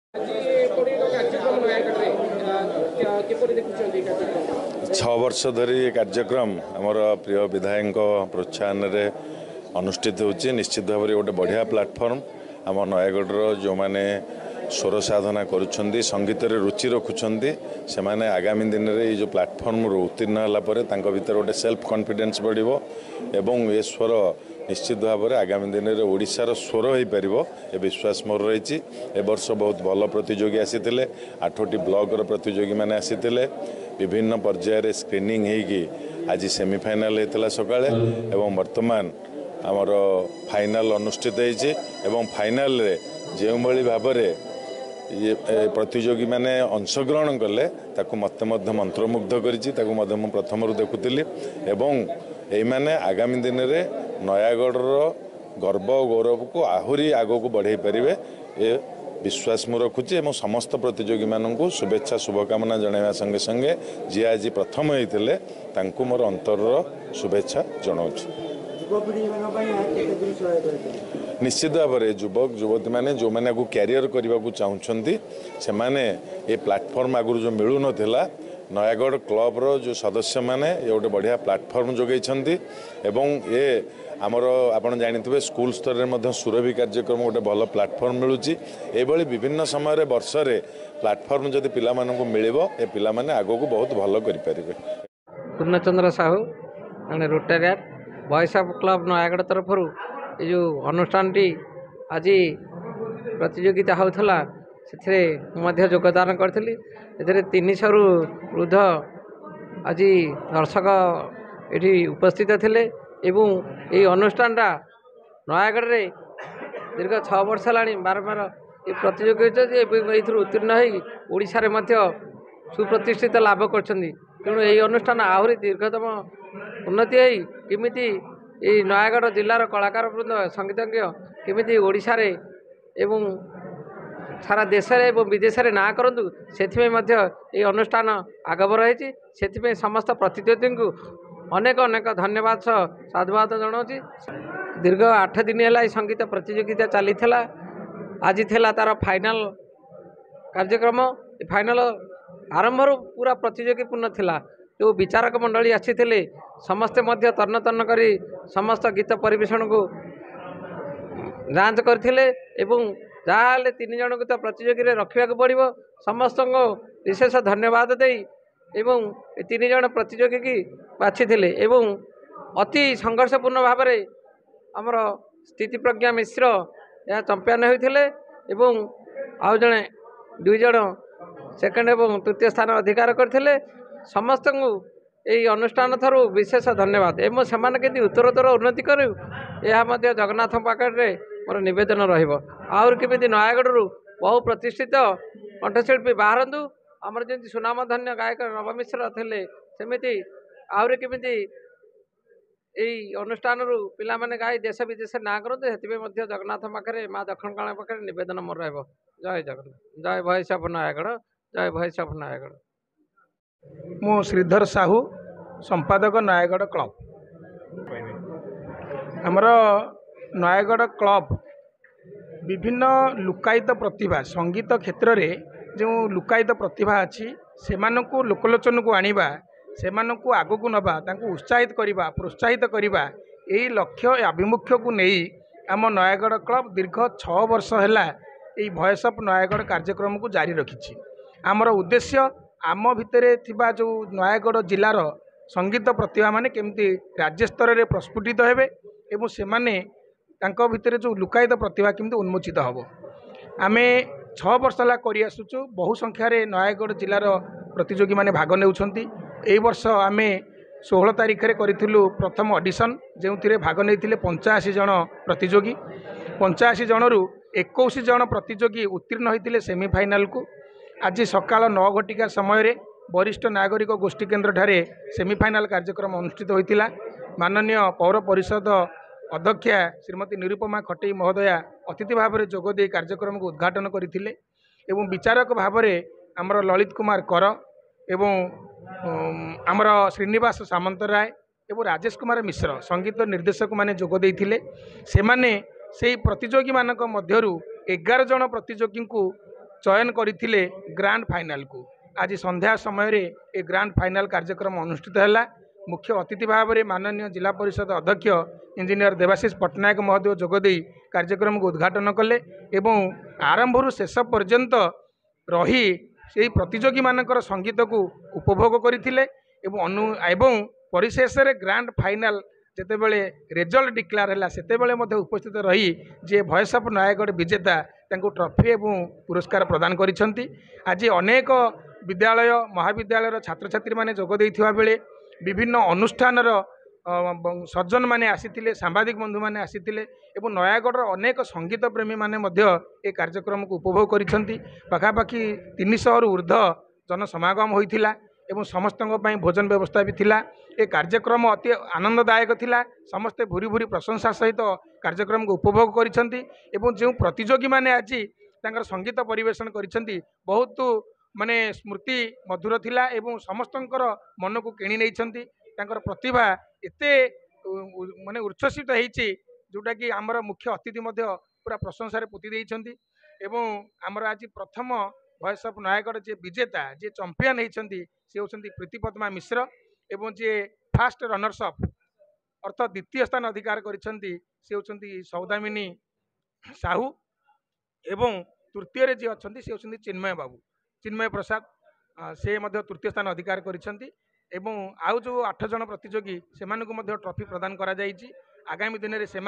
छः वर्ष धरी कार्यक्रम आमर प्रिय विधायक प्रोत्साहन अनुष्ठित होची। निश्चित भाव में गोटे बढ़िया प्लाटफर्म आम नयगढ़ जो मैंने स्वर साधना करुछंदी संगीत रे रुचि रखुछंदी से माने आगामी दिन में जो प्लाटफर्म उत्तीर्ण होला परे तांको भीतर गोटे सेल्फ कॉन्फिडेंस बढ़िबो एवं ये स्वर निश्चित भाव में आगामी दिन में ओडिशार स्वर हो पारिबो ए विश्वास मोर रही। ए वर्ष बहुत भल प्रतियोगी आसीथिले 8टी ब्लॉक प्रतियोगी माने आसीथिले विभिन्न पर्यायर स्क्रीनिंग होगी आज सेमिफाइनाल होता सकाळे एवं वर्तमान आमर फाइनाल अनुष्ठित होती एवं फाइनाल रे जो भली भाव ये प्रतियोगी मैंने अंशग्रहण कले ताकू मत मंत्रमुग्ध करी प्रथम देखुली एवं ये आगामी दिन में नयागढ़ गर्व और गौरव को आहरी आग को बढ़े पारे ये विश्वास मु रखुची और समस्त प्रतियोगी मानू शुभेच्छा शुभकामना जनवा संगे संगे जी आज प्रथम होते मोर अंतर शुभेच्छा जनाऊँ। निश्चित भाव में युवक युवती मैंने जो मैंने क्यारियर करने को चाहते से माने ये प्लाटफर्म आगुरी जो मिलू नाला नयागढ़ क्लब रो जो सदस्य माने ये गोटे बढ़िया प्लाटफर्म जोगैछंती एवं ये आमर आपन जानिथिबे स्कूल स्तर में सुरभि कार्यक्रम गोटे भल प्लाटफर्म मिलूची। एभली विभिन्न समय वर्ष रे प्लाटफर्म जदि पिला मानकु मिलिबो ए पिला माने आगो को बहुत भल करि परिबे। पूर्णचंद्र साहू माने रोटेरियर वॉइस ऑफ क्लब नयागढ़ तरफ जो अनुष्ठान टी आज प्रतियोगिता होता से योगदान करी 300 रु ऊर्ध आज दर्शक ये उपस्थित थे एवं ये अनुष्ठानटा नयागढ़ रे दीर्घ 6 वर्ष है बारंबार ये प्रतियोगिता उत्तीर्ण होड़शा सुप्रतिष्ठित लाभ कर तेणु यही अनुष्ठान आहरी दीर्घतम उन्नति केमिति ये नयागढ़ जिलार कलाकार वृंद संगीतज्ञ केमिति ओडिशा रे एवं सारा देश एवं विदेश में ना करूँ से ये अनुष्ठान आगबर है समस्त प्रतिनिधि को अनेक अनेक धन्यवाद साधुवाद जनाऊँगी। दीर्घ 8 दिन है संगीत प्रतियोगिता चली आज थिला तार फाइनाल कार्यक्रम फाइनाल आरंभ पूरा प्रतियोगीपूर्ण थिला जो विचारक मंडली आसी समस्ते तर्न तर्न करी समस्त गीत परिवेशन को जांच करथिले एवं जहाँ 3 जन को तो प्रतियोगी रखा पड़ो समस्त को विशेष धन्यवाद दे एवं 3 जन प्रतियोगी की बाछि एवं अति संघर्षपूर्ण भाव में आमर स्थिति प्रज्ञा मिश्र यह चंपियन होते एवं आउ जड़े 2 जन सेकेंड एवं तृतीय स्थान अधिकार करते समस्त को यही अनुष्ठान थारू विशेष धन्यवाद एवं से उत्तरोत्तर उन्नति करूँ यह जगन्नाथ पाखे मोर निवेदन रही नयागढ़ बहु प्रतिष्ठित कंठशिल्पी बाहरतु आमर जमी सुनामधन्य गायक नव मिश्र थे सेमती आहरी केमी यही अनुष्ठान पिला माने गाई देश विदेश ना करते से जगन्नाथ पाखे माँ दक्षिण काली पाखे निवेदन मोर जय जगन्नाथ जय वॉइस ऑफ नयागढ़ जय वॉइस ऑफ नयागढ़। मु श्रीधर साहू संपादक नयागढ़ क्लब आमर नयागढ़ क्लब विभिन्न लुकायित प्रतिभा संगीत क्षेत्र में जो लुकायित प्रतिभा अच्छी से लोकलोचन को आनिबा से आग को नवा उत्साहित करवा प्रोत्साहित करवा यही लक्ष्य आभिमुख्य को नहीं आम नयागढ़ क्लब दीर्घ 6 वर्ष है यही वॉइस ऑफ नयागढ़ कार्यक्रम को जारी रखी। आमर उद्देश्य आम भितर थिबा जो नयागढ़ जिलार संगीत प्रतिभा माने केमती राज्य स्तर में प्रस्फुटित हेबे एवं से माने तांको भितर जो लुकायित प्रतिभा केमती उन्मोचित हम आमे 6 वर्ष है कर आसुचु बहु संख्यार नयागढ़ जिलार प्रतियोगी माने भाग नेउछंती। एई वर्ष आमे 16 तारिख रे करिथिलु प्रथम ऑडिशन जो भाग नहीं 85 जन प्रतियोगी 85 जनरू 21 जन प्रतियोगी उत्तीर्ण होते सेमिफाइनाल को आज सकाल 9 घटिका समय वरिष्ठ नागरिक गोष्ठी केन्द्र ठारे सेमिफाइनाल कार्यक्रम अनुष्ठित होता। माननीय पौर परिषद अध्यक्षा श्रीमती निरुपमा खटेई महोदया अतिथि भाव में जोगदे कार्यक्रम को उद्घाटन करथिले एवं विचारक भाव में आमर ललित कुमार कर एवं आमर श्रीनिवास सामंतराय एवं राजेश कुमार मिश्र संगीत निर्देशक माने जोगदे से माने से प्रतियोगी मानक मध्यरु 11 जन प्रतियोगी को चयन करथिले ग्रांड फाइनल को। आज संध्या समय रे ए ग्रांड फाइनल कार्यक्रम अनुष्ठित है। मुख्य अतिथि भाव में माननीय जिला परिषद अध्यक्ष इंजीनियर देवाशीष पट्टनायक महोदय जोगदे कार्यक्रम को उद्घाटन कले एवं आरंभ शेष पर्यंत रही से प्रतियोगी मानकर संगीत को उपभोग करथिले एवं परिशेष ग्रांड फाइनल जेतेबेले रिजल्ट डिक्लेयर है सेतेबेले उपस्थित रही जे वॉइस ऑफ नयागढ़ विजेता तांको ट्रॉफी एवं पुरस्कार प्रदान करिसंती। आज अनेक विद्यालय महाविद्यालय छात्र छात्री माने जोग देइथिबा बेले विभिन्न अनुष्ठान सज्जन माने आसीथिले सांबादिक बंधु माने आसीथिले एवं नयागढ़ अनेक संगीत प्रेमी माने मध्य ए कार्यक्रम को उपभोग करिसंती। पाखापाखि 300 रु ऊर्ध्व जनसमागम होइथिला एवं समस्त भोजन व्यवस्था भी थिला। ए कार्यक्रम अति आनंददायक थिला। समस्ते भूरी भूरी प्रशंसा सहित कार्यक्रम को उपभोग करिसंती एवं जो प्रतियोगी माने आज तांकर संगीत परिवेशन करिसंती बहुत माने स्मृति मधुर थिला एवं समस्तंकर मन को किणी नैछंती। तांकर प्रतिभा एते माने उच्छ्वसित हेछि जोटा कि आमर मुख्य अतिथि मध्य पूरा प्रशंसा रे पोती देइछंती एवं आमर आज प्रथम वॉइस ऑफ नयागढ़ जे विजेता जे चैंपियन होती सी होती प्रीति पद्मा मिश्र एवं जे फास्ट रनर्स अप अर्थ द्वितीय स्थान अधिकार करिसेंती सी होती सौदामिनी साहू एवं तृतीय जी अच्छा सी होती चिन्मय बाबू चिन्मय प्रसाद से मध्य तृतीय स्थान अधिकार करिसेंती एवं आउ जो 8 जन प्रतियोगी से ट्रॉफी प्रदान करा जायछि। आगामी दिन में से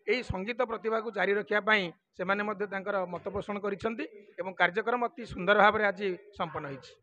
यही संगीत प्रतिभा को जारी रखापी से मत पोषण कर कार्यक्रम अति सुंदर भाव में आज संपन्न होइछि।